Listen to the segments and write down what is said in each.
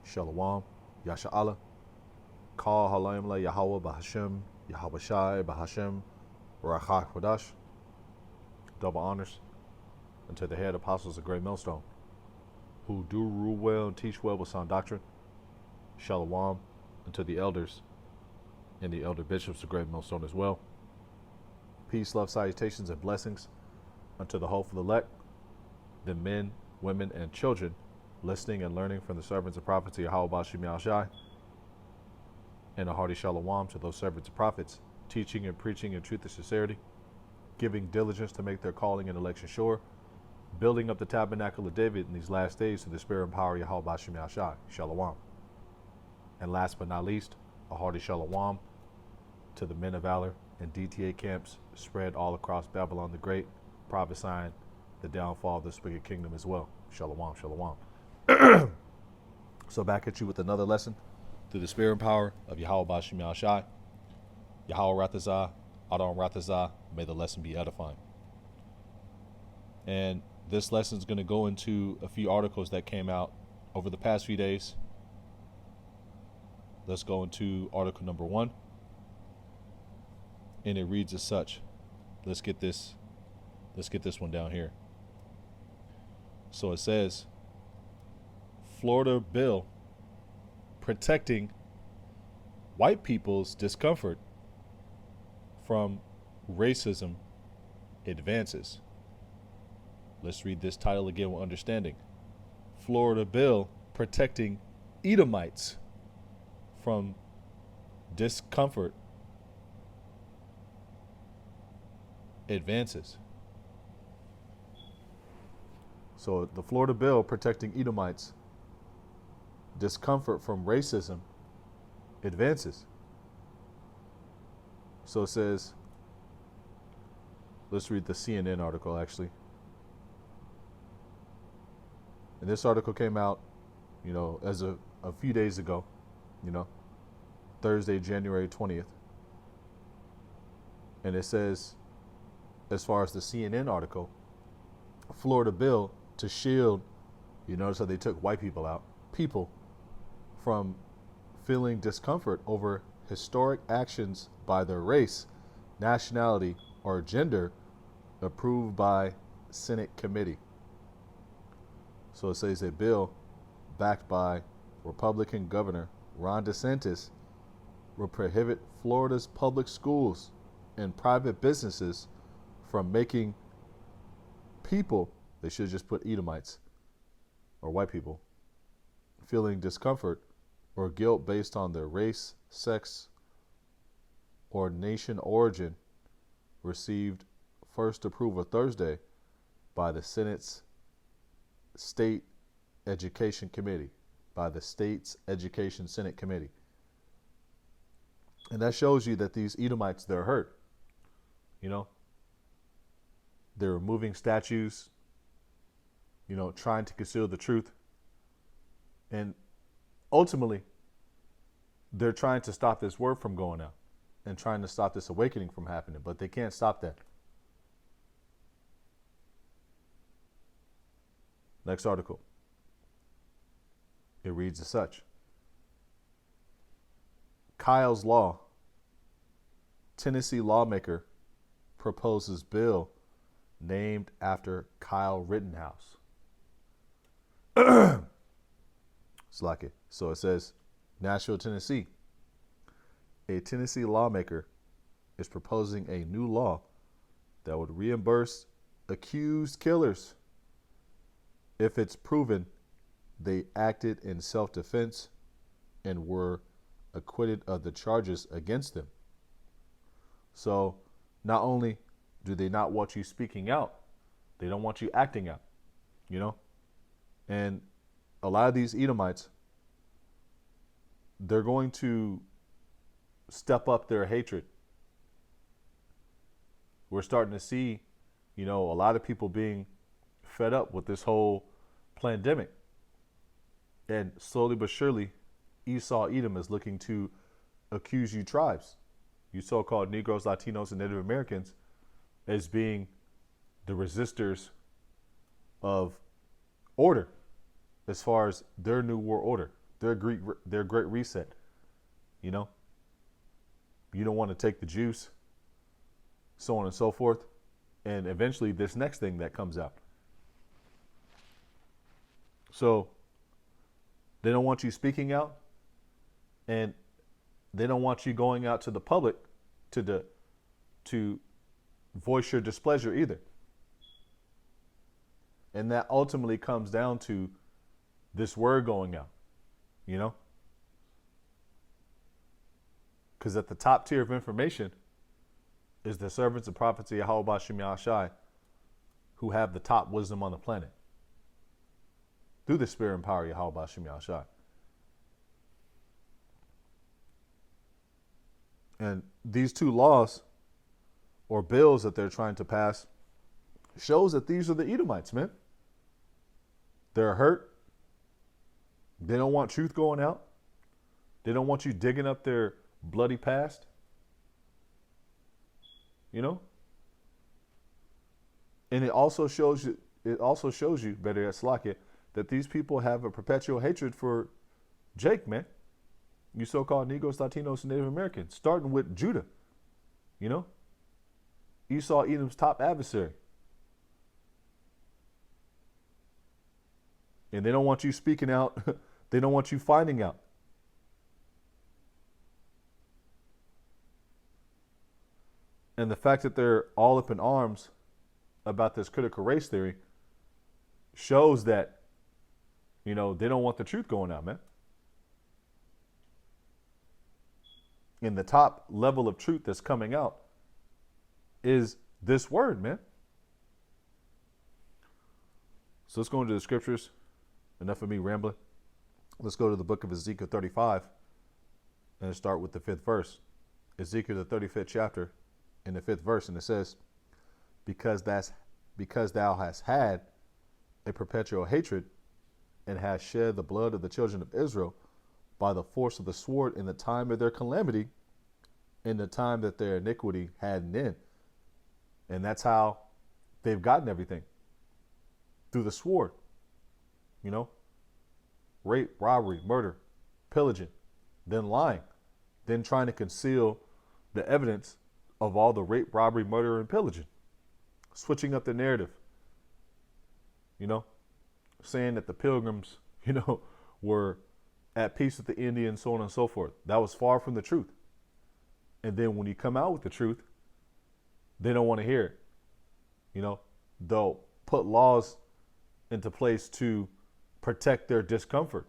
Shalom, Yasha Allah, Kal Halayim La Yahweh Bahashem, Yahweh Shai Bahashem, Rachach Kodash. Double honors unto the head apostles of Great Millstone, who do rule well and teach well with sound doctrine. Shalom unto the elders and the elder bishops of Great Millstone as well. Peace, love, salutations, and blessings unto the hopeful elect, the men, women, and children listening and learning from the servants and prophets of Yahweh Bashim Yahshai, and a hearty shalom to those servants and prophets, teaching and preaching in truth and sincerity, giving diligence to make their calling and election sure, building up the tabernacle of David in these last days to the spirit and power of Yahweh Bashim Yahshai. Shalom. And last but not least, a hearty shalom to the men of valor and DTA camps spread all across Babylon the Great, prophesying the downfall of this wicked kingdom as well. Shalom, shalom. So back at you with another lesson through the spirit and power of Yahweh Bashim Yahshai, Yahweh Rathazah, Adon Rathazah. May the lesson be edifying. And this lesson is going to go into a few articles that came out over the past few days. Let's go into article number 1. And it reads as such. Let's get this one down here. So it says, Florida bill protecting white people's discomfort from racism advances. Let's read this title again with understanding. Florida bill protecting Edomites from discomfort advances. So the Florida bill protecting Edomites discomfort from racism advances. So it says, let's read the CNN article actually. And this article came out, as a few days ago, Thursday, January 20th. And it says, as far as the CNN article, Florida bill to shield, you notice how they took white people from feeling discomfort over historic actions by their race, nationality, or gender approved by Senate committee. So it says a bill backed by Republican Governor Ron DeSantis will prohibit Florida's public schools and private businesses from making people, they should just put Edomites or white people, feeling discomfort or guilt based on their race, sex, or nation origin received first approval Thursday by the Senate's State Education Committee, by the state's Education Senate Committee. And that shows you that these Edomites, they're hurt. They're removing statues, trying to conceal the truth. And ultimately, they're trying to stop this word from going out and trying to stop this awakening from happening, but they can't stop that. Next article. It reads as such. Kyle's Law. Tennessee lawmaker proposes bill named after Kyle Rittenhouse. It's like it. So it says, Nashville, Tennessee. A Tennessee lawmaker is proposing a new law that would reimburse accused killers if it's proven they acted in self-defense and were acquitted of the charges against them. So not only do they not want you speaking out, they don't want you acting out, And a lot of these Edomites, they're going to step up their hatred. We're starting to see, a lot of people being fed up with this whole pandemic. And slowly but surely, Esau Edom is looking to accuse you tribes, you so-called Negroes, Latinos, and Native Americans, as being the resistors of order as far as their new world order. their great reset. You know, you don't want to take the juice, so on and so forth, and eventually this next thing that comes out. So they don't want you speaking out, and they don't want you going out to the public to voice your displeasure either. And that ultimately comes down to this word going out, you know? Because at the top tier of information is the servants and prophets of Yahweh Bashim Yahshai, who have the top wisdom on the planet through the spirit and power of Yahweh Bashim Yahshai. And these two laws or bills that they're trying to pass shows that these are the Edomites, man. They're hurt. They don't want truth going out. They don't want you digging up their bloody past. You know? And it also shows you, better yet, Slakia, that these people have a perpetual hatred for Jake, man. You so-called Negros, Latinos, and Native Americans, starting with Judah. You know? Esau, Edom's top adversary. And they don't want you speaking out. They don't want you finding out. And the fact that they're all up in arms about this critical race theory shows that, you know, they don't want the truth going out, man. And the top level of truth that's coming out is this word, man. So let's go into the scriptures. Enough of me rambling. Let's go to the book of Ezekiel 35 and start with the 5th verse. Ezekiel, the 35th chapter, in the 5th verse, and it says, because thou hast had a perpetual hatred and hast shed the blood of the children of Israel by the force of the sword in the time of their calamity, in the time that their iniquity had an end. And that's how they've gotten everything, through the sword. You know, rape, robbery, murder, pillaging, then lying, then trying to conceal the evidence of all the rape, robbery, murder, and pillaging, switching up the narrative, you know, saying that the pilgrims, you know, were at peace with the Indians, so on and so forth. That was far from the truth. And then when you come out with the truth, they don't want to hear it. You know, they'll put laws into place to protect their discomfort.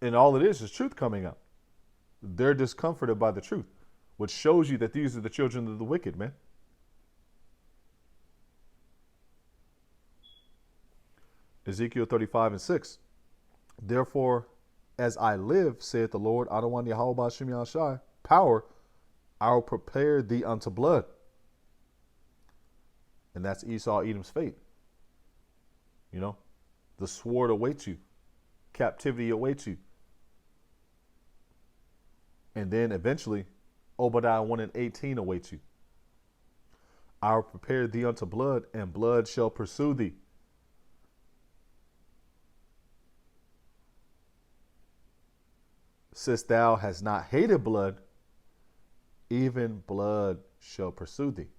And all it is truth coming out. They're discomforted by the truth, which shows you that these are the children of the wicked, man. Ezekiel 35:6. Therefore, as I live, saith the Lord, Adonai Yahweh Bashim Yahshai, power, I will prepare thee unto blood. And that's Esau, Edom's fate. You know, the sword awaits you. Captivity awaits you. And then eventually, Obadiah 1:18 awaits you. I will prepare thee unto blood, and blood shall pursue thee. Since thou hast not hated blood, even blood shall pursue thee.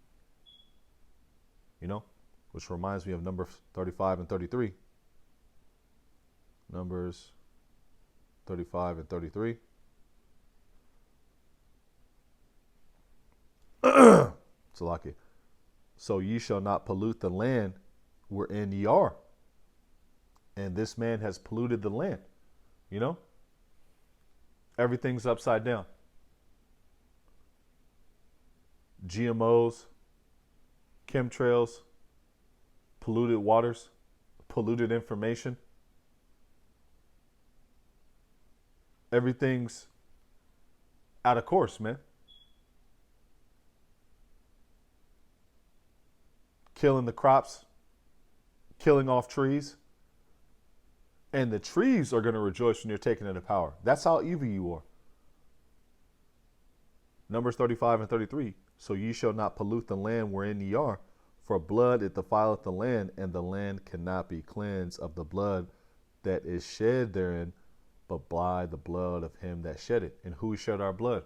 You know, which reminds me of Numbers 35 and 33. Numbers 35 and 33. Salaki. So ye shall not pollute the land wherein ye are. And this man has polluted the land. You know? Everything's upside down. GMOs, chemtrails, polluted waters, polluted information. Everything's out of course, man. Killing the crops, killing off trees. And the trees are going to rejoice when you're taken into power. That's how evil you are. Numbers 35 and 33. So ye shall not pollute the land wherein ye are, for blood it defileth the land, and the land cannot be cleansed of the blood that is shed therein, but by the blood of him that shed it. And who shed our blood?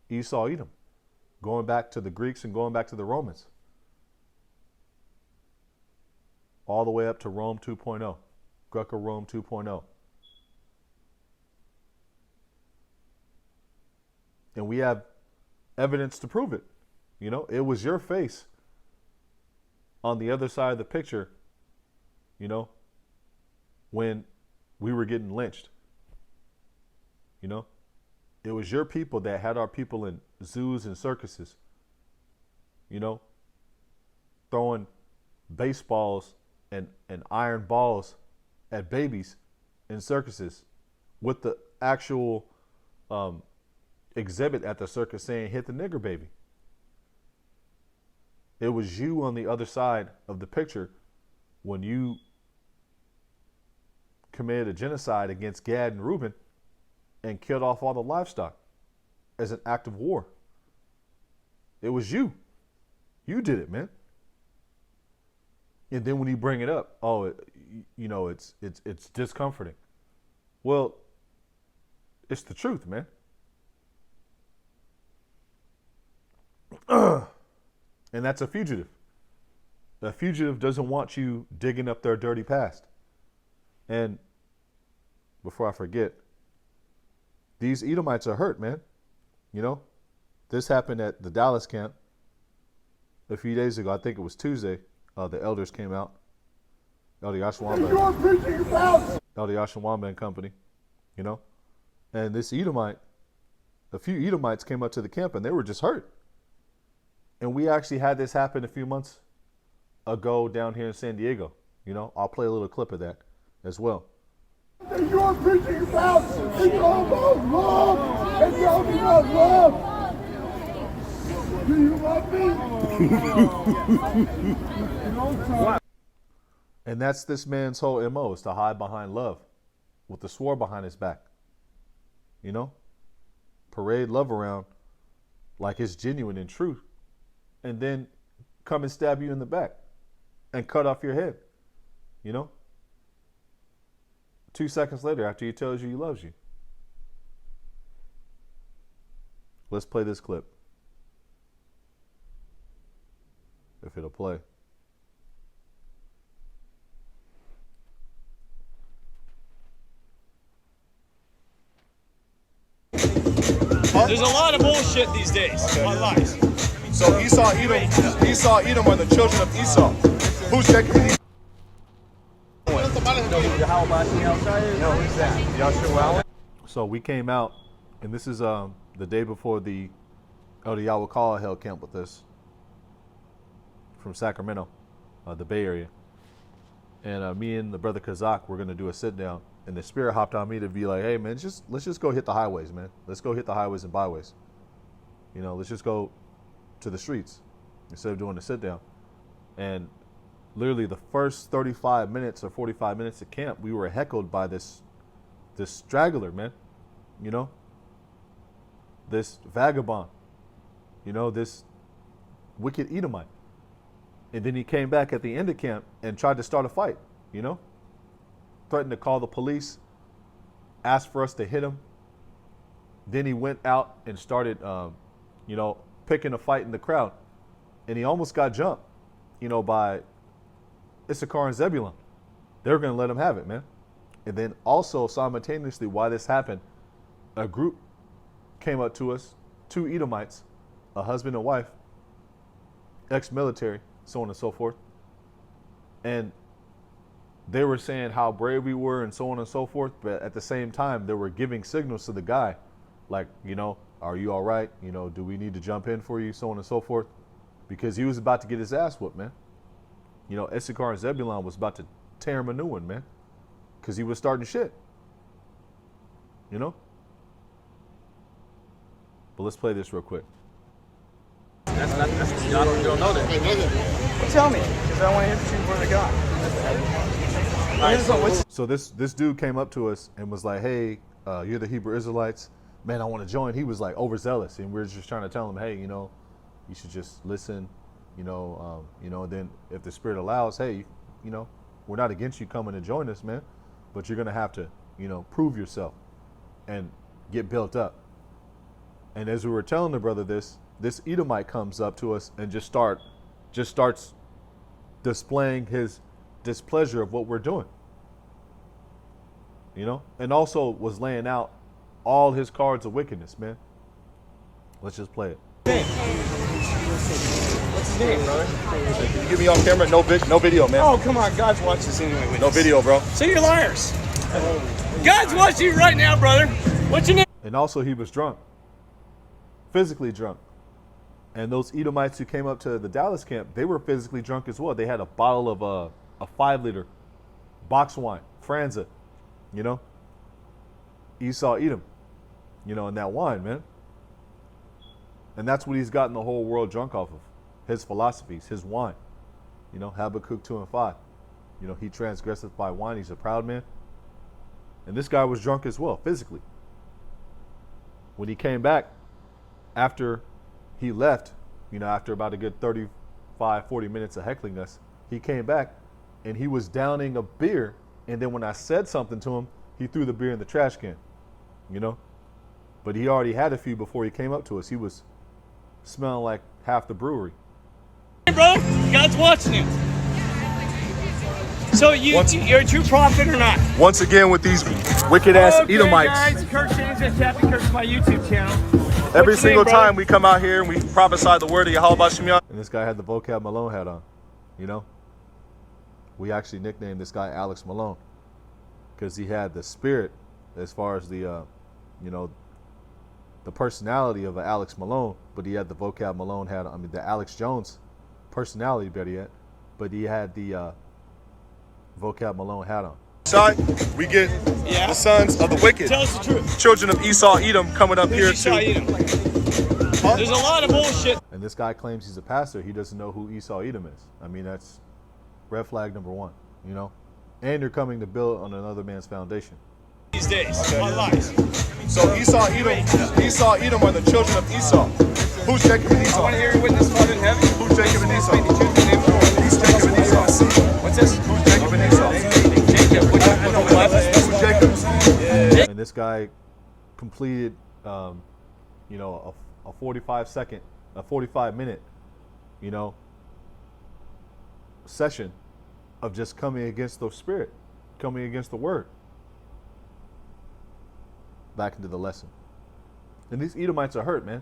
Esau, Edom. Going back to the Greeks and going back to the Romans. All the way up to Rome 2.0. Greco-Rome 2.0. And we have evidence to prove it. You know, it was your face on the other side of the picture, you know, when we were getting lynched. You know, it was your people that had our people in zoos and circuses, you know, throwing baseballs and iron balls at babies in circuses with the actual exhibit at the circus saying, hit the nigger baby. It was you on the other side of the picture when you committed a genocide against Gad and Reuben and killed off all the livestock as an act of war. It was you. You did it, man. And then when you bring it up, you know, it's discomforting. Well, it's the truth, man. And that's a fugitive. A fugitive doesn't want you digging up their dirty past. And before I forget, these Edomites are hurt, man. You know, this happened at the Dallas camp a few days ago. I think it was Tuesday. The elders came out. Elder Yashawamba and company, you know. And this Edomite, a few Edomites came up to the camp and they were just hurt. And we actually had this happen a few months ago down here in San Diego. You know, I'll play a little clip of that as well. You're preaching about it's all about love, and y'all do not love. Do you love me? And that's this man's whole MO, is to hide behind love with the sword behind his back. You know? Parade love around like it's genuine and true. And then come and stab you in the back and cut off your head. You know? 2 seconds later, after he tells you he loves you. Let's play this clip. If it'll play. There's a lot of bullshit these days. Okay. My life. So Esau, Edom are the children of Esau. Who's Jacob and Esau? So we came out, and this is the day before the Elder Yahweh held camp with us from Sacramento, the Bay Area. And me and the brother Kazak were going to do a sit down. And the Spirit hopped on me to be like, hey, man, let's just go hit the highways, man. Let's go hit the highways and byways. You know, let's just go to the streets instead of doing the sit down. And literally the first 35 minutes or 45 minutes of camp, we were heckled by this straggler, man. You know, this vagabond, you know, this wicked Edomite. And then he came back at the end of camp and tried to start a fight, you know, threatened to call the police, asked for us to hit him. Then he went out and started, you know, picking a fight in the crowd. And he almost got jumped, you know, by Issachar and Zebulun. They were going to let him have it, man. And then also simultaneously, while this happened, a group came up to us, 2 Edomites, a husband and wife, ex-military, so on and so forth. And they were saying how brave we were and so on and so forth. But at the same time, they were giving signals to the guy, like, you know, are you all right? You know, do we need to jump in for you? So on and so forth. Because he was about to get his ass whooped, man. You know, Issachar and Zebulun was about to tear him a new one, man. Because he was starting shit. You know? But let's play this real quick. That's y'all don't know that. Well, tell me, because I want to hear where they got. So this dude came up to us and was like, hey, you're the Hebrew Israelites. Man, I want to join. He was like overzealous. And we were just trying to tell him, hey, you know, you should just listen, you know, then if the Spirit allows, hey, you know, We're not against you coming to join us, man. But you're going to have to, prove yourself and get built up. And as we were telling the brother this Edomite comes up to us and just starts displaying his displeasure of what we're doing. And also was laying out all his cards of wickedness, man. Let's just play it. What's his name, brother? Can you get me on camera? No video, man. Oh, come on. God's watching this anyway. With No us. video, bro. So you're liars. God's watching you right now, brother. What's your name? And also he was drunk. Physically drunk. And those Edomites who came up to the Dallas camp, they were physically drunk as well. They had a bottle of a 5-liter box wine, Franza, Esau Edom, in that wine, man. And that's what he's gotten the whole world drunk off of. His philosophies, his wine. Habakkuk 2 and 5. He transgresseth by wine. He's a proud man. And this guy was drunk as well, physically. When he came back, after he left, after about a good 35, 40 minutes of heckling us, he came back and he was downing a beer. And then when I said something to him, he threw the beer in the trash can, But he already had a few before he came up to us. He was smelling like half the brewery. Hey, bro, God's watching you. So you're a true prophet or not? Once again with these wicked ass Okay, Edomites. guys, Kurt James at Captain Kirk's my YouTube channel. Every What's your single name, brother? time we come out here and we prophesy the word of Yahweh Shemiah. And this guy had the Vocab Malone hat on, We actually nicknamed this guy Alex Malone because he had the spirit as far as the personality of an Alex Malone, but he had the Vocab Malone hat on. The Alex Jones personality, better yet, but he had the Vocab Malone hat on. We get the sons of the wicked, Tell us the truth. children of Esau Edom, coming up here Who's Esau to. Edom? There's a lot of bullshit. And this guy claims he's a pastor. He doesn't know who Esau Edom is. That's red flag number one, And you're coming to build on another man's foundation. These days. What lies? So Esau Edom are the children of Esau. Who's Jacob and I Esau? want to hear you witness Father in heaven. Who's Jacob and Esau? Who's Jacob and Esau? What's this? Who's Jacob and Esau? Jacob. Who's Jacob? And this guy completed, a 45-minute, session of just coming against the spirit, coming against the word. Back into the lesson. And these Edomites are hurt, man,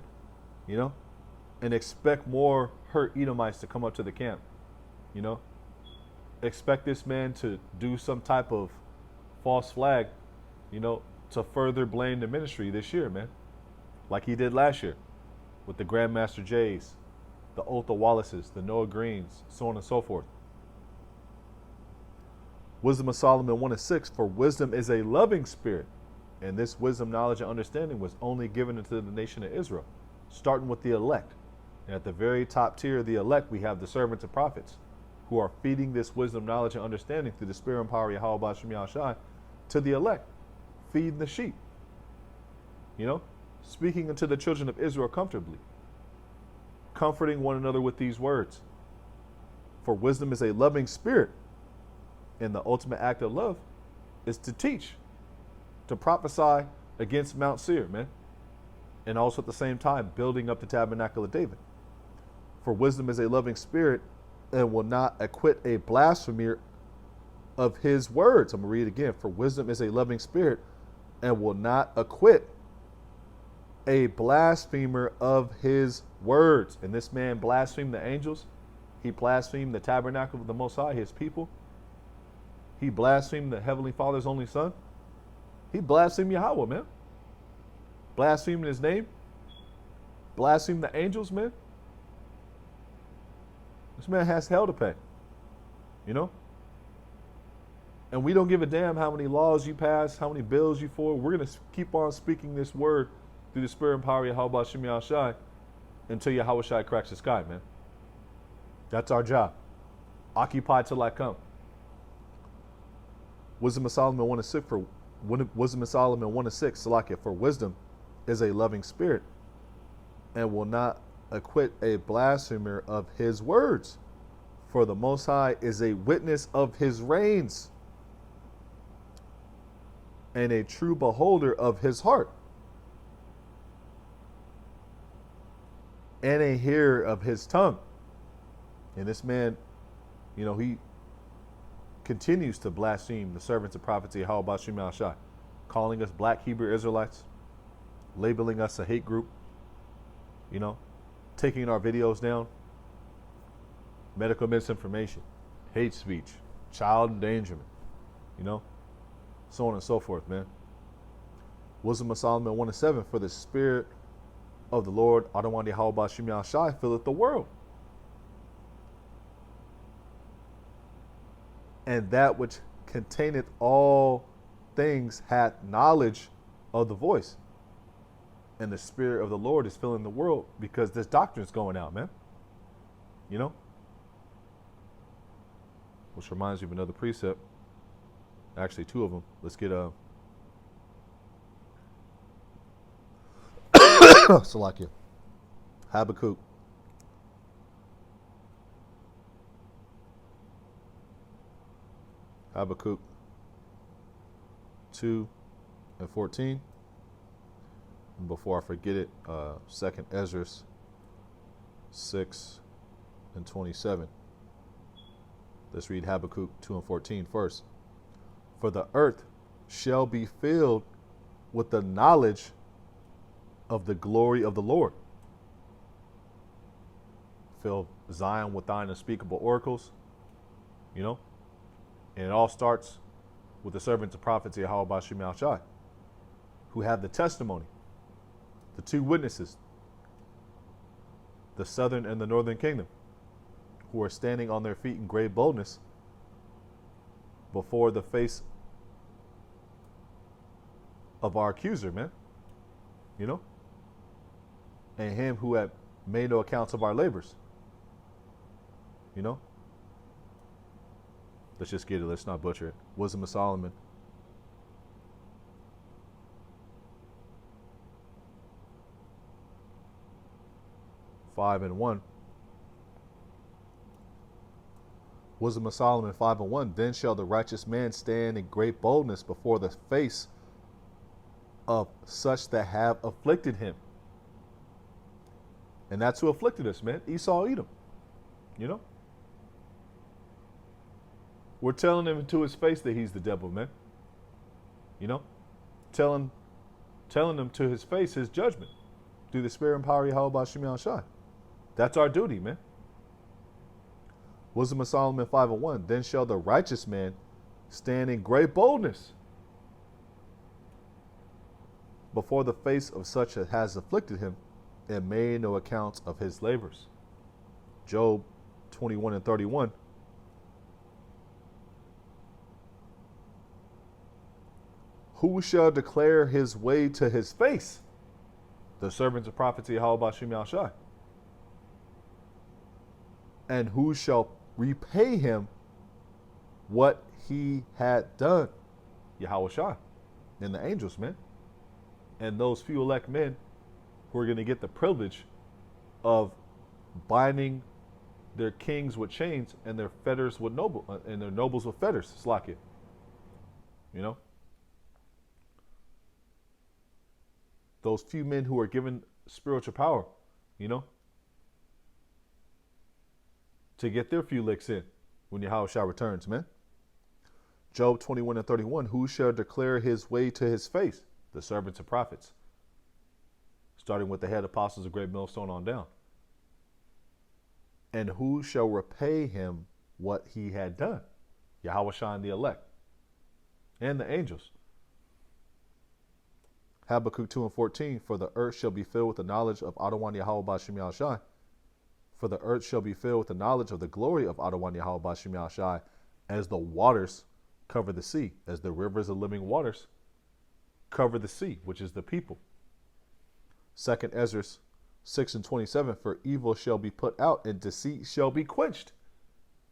and expect more hurt Edomites to come up to the camp, Expect this man to do some type of false flag, to further blame the ministry this year, man. Like he did last year with the Grandmaster Jays, the Otha Wallaces, the Noah Greens, so on and so forth. Wisdom of Solomon 1:6, for wisdom is a loving spirit. And this wisdom, knowledge, and understanding was only given to the nation of Israel, starting with the elect. And at the very top tier of the elect, we have the servants and prophets who are feeding this wisdom, knowledge, and understanding through the spirit and power of Yahweh B'Shem Yahushai to the elect, feeding the sheep. Speaking unto the children of Israel comfortably, comforting one another with these words. For wisdom is a loving spirit, and the ultimate act of love is to teach, to prophesy against Mount Seir, man. And also at the same time, building up the tabernacle of David. For wisdom is a loving spirit and will not acquit a blasphemer of his words. I'm going to read it again. For wisdom is a loving spirit and will not acquit a blasphemer of his words. And this man blasphemed the angels. He blasphemed the tabernacle of the Most High, his people. He blasphemed the Heavenly Father's only Son. He blasphemed Yahweh, man. Blaspheming his name. Blaspheming the angels, man. This man has hell to pay. And we don't give a damn how many laws you pass, how many bills you forward. We're going to keep on speaking this word through the spirit and power of Yahweh Shem Yahushai until Yahweh Shai cracks the sky, man. That's our job. Occupy till I come. Wisdom of Solomon 1:6 for Wisdom of Solomon 1:6, Salakia, for wisdom is a loving spirit and will not acquit a blasphemer of his words. For the Most High is a witness of his reigns and a true beholder of his heart and a hearer of his tongue. And this man, he continues to blaspheme the servants of prophecy, Yahweh Bashim Al-Shai, calling us black Hebrew Israelites, labeling us a hate group, taking our videos down, medical misinformation, hate speech, child endangerment, so on and so forth, man. Wisdom of Solomon 1:7, for the Spirit of the Lord, Adonai Yahweh Bashim Al-Shai, filleth the world. And that which containeth all things hath knowledge of the voice. And the Spirit of the Lord is filling the world because this doctrine is going out, man. Which reminds me of another precept. Actually, two of them. Let's get Salakia. Habakkuk. Habakkuk 2:14. And before I forget it, 2nd Ezra 6:27. Let's read Habakkuk 2:14 first. For the earth shall be filled with the knowledge of the glory of the Lord. Fill Zion with thine unspeakable oracles, And it all starts with the servants of prophets, Yahweh Bashim Al-Shai, who have the testimony, the two witnesses, the southern and the northern kingdom, who are standing on their feet in great boldness before the face of our accuser, man. And him who had made no accounts of our labors. Let's just get it. Let's not butcher it. Wisdom of Solomon. Five and 1. Wisdom of Solomon 5:1. Then shall the righteous man stand in great boldness before the face of such that have afflicted him. And that's who afflicted us, man. Esau, Edom. We're telling him to his face that he's the devil, man. Telling him to his face his judgment through the Spirit and power of Yahweh Bashim Al-Shai. That's our duty, man. Wisdom of Solomon 5:1. Then shall the righteous man stand in great boldness before the face of such as has afflicted him and made no accounts of his labors. Job 21:31. Who shall declare his way to his face? The servants of prophecy, Yahweh Bashim Al-Shai. And who shall repay him what he had done? Yahweh Shai. And the angels, man. And those few elect men who are going to get the privilege of binding their kings with chains and their fetters with and their nobles with fetters. Slakia. Those few men who are given spiritual power, to get their few licks in when Yahweh Shai returns, man. Job 21:31. Who shall declare his way to his face? The servants of prophets. Starting with the head apostles of Great Millstone on down. And who shall repay him what he had done? Yahweh Shai and the elect. And the angels. Habakkuk 2:14. For the earth shall be filled with the knowledge of Adonai Yahweh Bashim Al-Shai. For the earth shall be filled with the knowledge of the glory of Adonai Yahweh Bashim Al-Shai, as the waters cover the sea, as the rivers of living waters cover the sea, which is the people. 2nd Ezra 6:27. For evil shall be put out and deceit shall be quenched.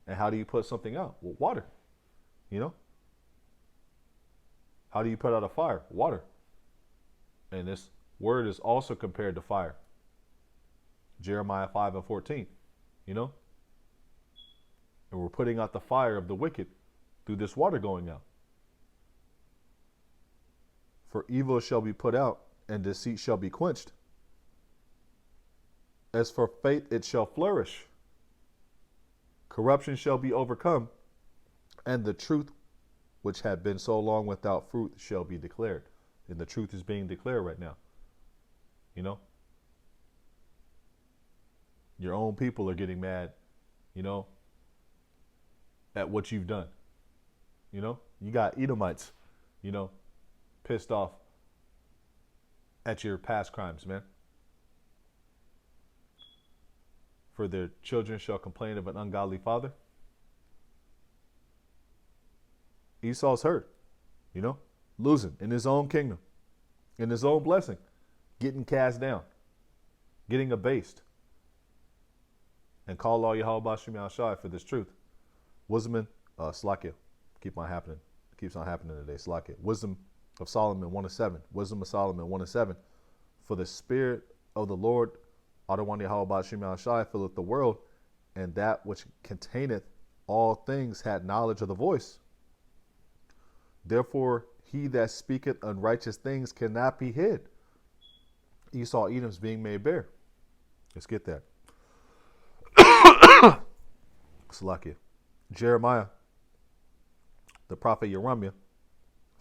And how do you put something out? Well, water. How do you put out a fire? Water. And this word is also compared to fire. Jeremiah 5:14. And we're putting out the fire of the wicked through this water going out. For evil shall be put out, and deceit shall be quenched. As for faith, it shall flourish. Corruption shall be overcome, and the truth, which had been so long without fruit, shall be declared. And the truth is being declared right now. You know? Your own people are getting mad, you know, at what you've done. You know? You got Edomites, you know, pissed off at your past crimes, man. For their children shall complain of an ungodly father. Esau's hurt, you know, losing in his own kingdom, in his own blessing, getting cast down, getting abased. And call all Yahweh Bashim Yahshai for this truth. Wisdom, Slakia, keeps on happening today, Slakia. Wisdom of Solomon 1:7. Wisdom of Solomon 1:7. For the spirit of the Lord, Adawan Yahweh Bashim Yahshai, filleth the world, and that which containeth all things had knowledge of the voice. Therefore, he that speaketh unrighteous things cannot be hid. Esau, Edom's being made bare. Let's get that. Salakia. Jeremiah, the prophet Jeremiah,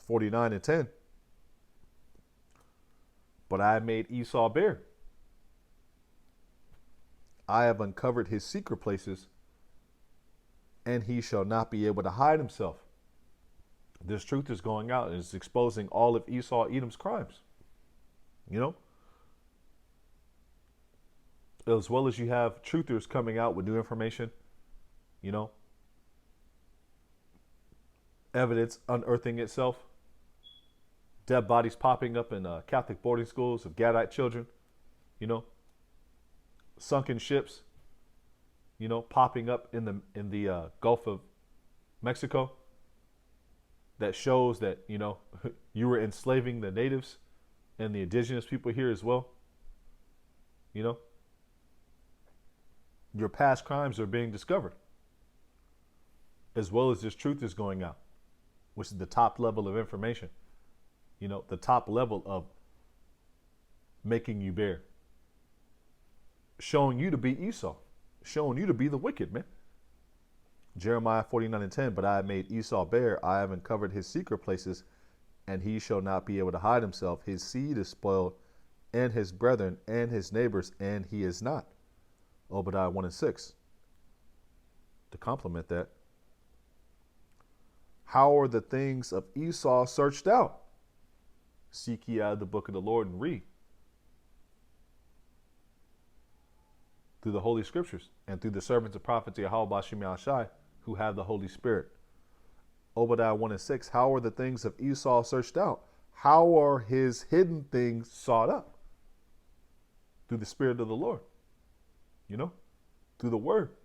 49:10. But I made Esau bare. I have uncovered his secret places, and he shall not be able to hide himself. This truth is going out and is exposing all of Esau, Edom's crimes. You know? As well as you have truthers coming out with new information, you know, evidence unearthing itself, dead bodies popping up in Catholic boarding schools of Gadite children, you know, sunken ships, you know, popping up in the Gulf of Mexico. That shows that, you know, you were enslaving the natives and the indigenous people here as well. You know, your past crimes are being discovered, as well as this truth is going out, which is the top level of information. You know, the top level of making you bare, showing you to be Esau, showing you to be the wicked, man. Jeremiah 49:10, but I have made Esau bare, I have uncovered his secret places, and he shall not be able to hide himself. His seed is spoiled, and his brethren, and his neighbors, and he is not. Obadiah 1:6. To complement that, how are the things of Esau searched out? Seek ye out of the book of the Lord and read. Through the Holy Scriptures and through the servants of prophets Yahweh Bashim Yahshai, who have the Holy Spirit. Obadiah 1:6. How are the things of Esau searched out? How are his hidden things sought up? Through the Spirit of the Lord. You know? Through the Word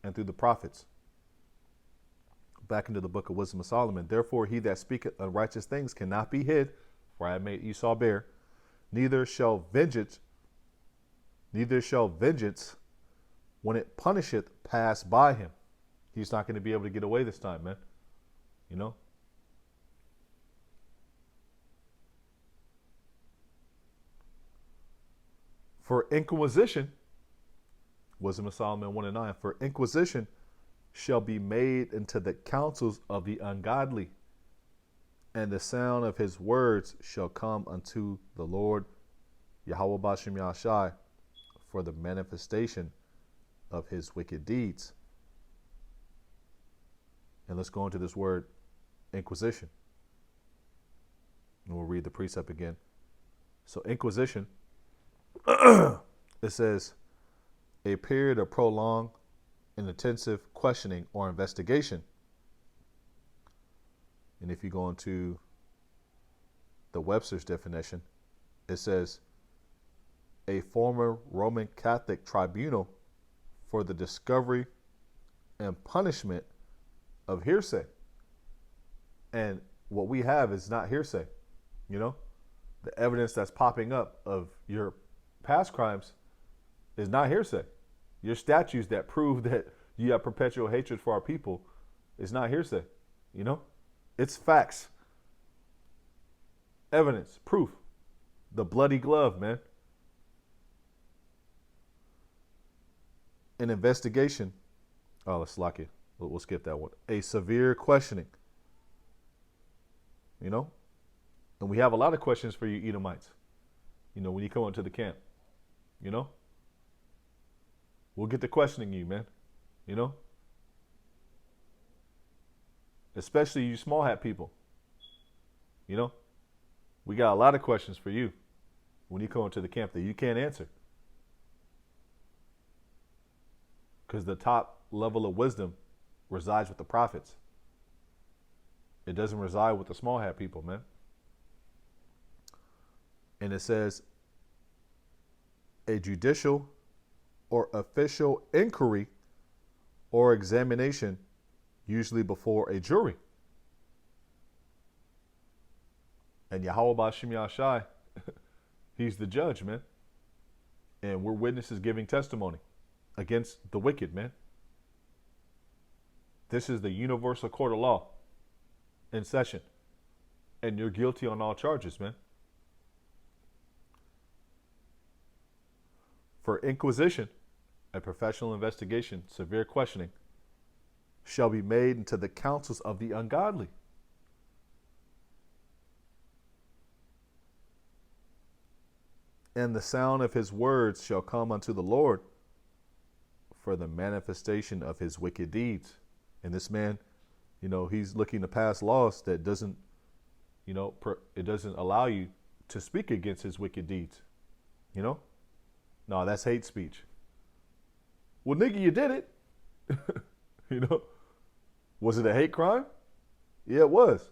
and through the prophets. Back into the book of Wisdom of Solomon. Therefore, he that speaketh unrighteous things cannot be hid, for I have made Esau bare. Neither shall vengeance, when it punisheth, pass by him. He's not going to be able to get away this time, man. You know? For inquisition, Wisdom of Solomon 1:9, for inquisition shall be made into the counsels of the ungodly, and the sound of his words shall come unto the Lord, Yahweh Bashim Yahshai, for the manifestation of his wicked deeds. And let's go into this word, inquisition. And we'll read the precept again. So inquisition, it says, a period of prolonged and intensive questioning or investigation. And if you go into the Webster's definition, it says, a former Roman Catholic tribunal for the discovery and punishment of hearsay. And what we have is not hearsay. You know, the evidence that's popping up of your past crimes is not hearsay. Your statues that prove that you have perpetual hatred for our people, it's not hearsay. You know? It's facts. Evidence, proof. The bloody glove, man. An investigation. Oh, let's lock it. We'll skip that one. A severe questioning. You know? And we have a lot of questions for you Edomites. You know, when you come into the camp. You know? We'll get to questioning you, man. You know? Especially you small hat people. You know? We got a lot of questions for you when you come into the camp that you can't answer. Because the top level of wisdom resides with the prophets. It doesn't reside with the small hat people, man. And it says, a judicial or official inquiry or examination, usually before a jury. And Yahweh Ba'Shem Yahshai, he's the judge, man. And we're witnesses giving testimony against the wicked, man. This is the universal court of law in session. And you're guilty on all charges, man. For inquisition, a professional investigation, severe questioning, shall be made into the counsels of the ungodly. And the sound of his words shall come unto the Lord for the manifestation of his wicked deeds. And this man, you know, he's looking to pass laws that doesn't, you know, it doesn't allow you to speak against his wicked deeds. You know? No, that's hate speech. Well, nigga, you did it. You know? Was it a hate crime? Yeah, it was.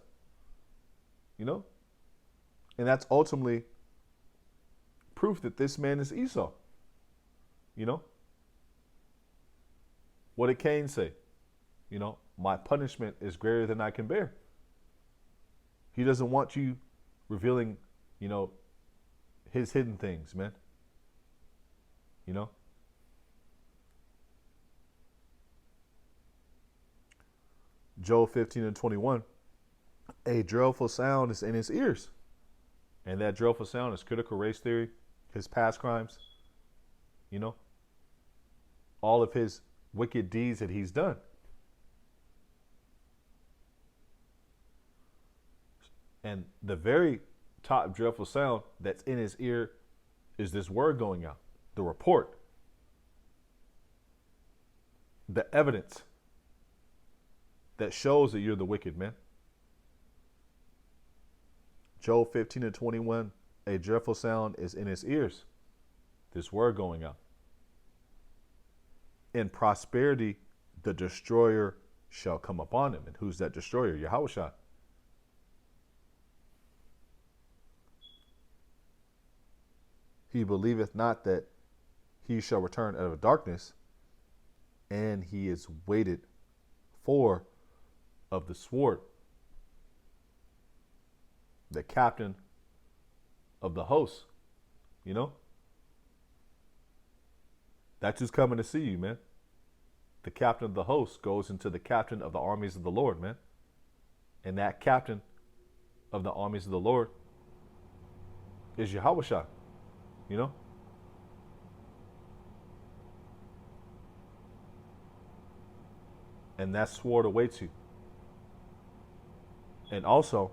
You know? And that's ultimately proof that this man is Esau. You know? What did Cain say? You know, my punishment is greater than I can bear. He doesn't want you revealing, you know, his hidden things, man. You know? Job 15:21. A dreadful sound is in his ears. And that dreadful sound is critical race theory, his past crimes, you know, all of his wicked deeds that he's done. And the very top dreadful sound that's in his ear is this word going out, the report, the evidence that shows that you're the wicked, man. Job 15:21, a dreadful sound is in his ears, this word going out. In prosperity, the destroyer shall come upon him. And who's that destroyer? Yahushua. He believeth not that he shall return out of darkness, and he is waited for of the sword, the captain of the host, you know? That's who's coming to see you, man. The captain of the host goes into the captain of the armies of the Lord, man. And that captain of the armies of the Lord is Yahushua, you know? And that sword awaits you. And also,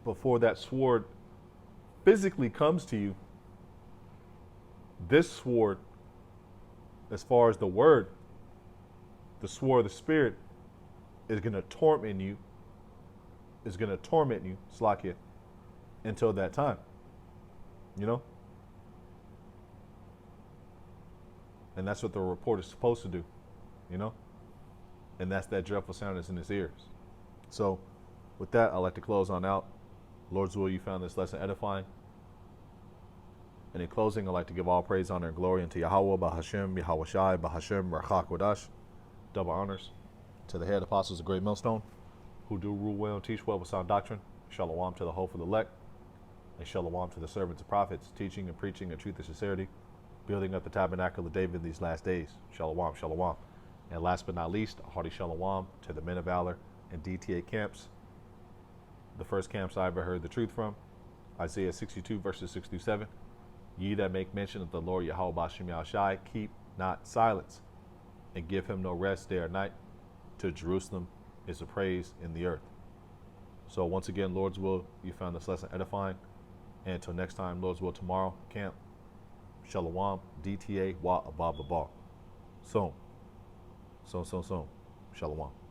before that sword physically comes to you, this sword, as far as the word, the sword of the Spirit, is going to torment you, Slakia, until that time. You know? And that's what the report is supposed to do, you know? And that's that dreadful sound that's in his ears. So, with that, I'd like to close on out. Lord's will, you found this lesson edifying. And in closing, I'd like to give all praise, honor, and glory unto Yahweh, Bahashem, Yahweh Shai, Bahashem, Rachak Wadash. Double honors to the head apostles of Great Millstone, who do rule well and teach well with sound doctrine. Shalom to the hope of the elect. And shalom to the servants of prophets, teaching and preaching in truth and sincerity, building up the tabernacle of David in these last days. Shalom, shalom. And last but not least, a hearty shalom to the men of valor and DTA camps. The first camps I ever heard the truth from, Isaiah 62 verses 6 through 7. Ye that make mention of the Lord Yahweh Bashem Yahushai, keep not silence, and give him no rest day or night. To Jerusalem is a praise in the earth. So once again, Lord's will, you found this lesson edifying. And until next time, Lord's will tomorrow, camp, Shalom, DTA, Wa Abab Babar. Shalom. Shalom.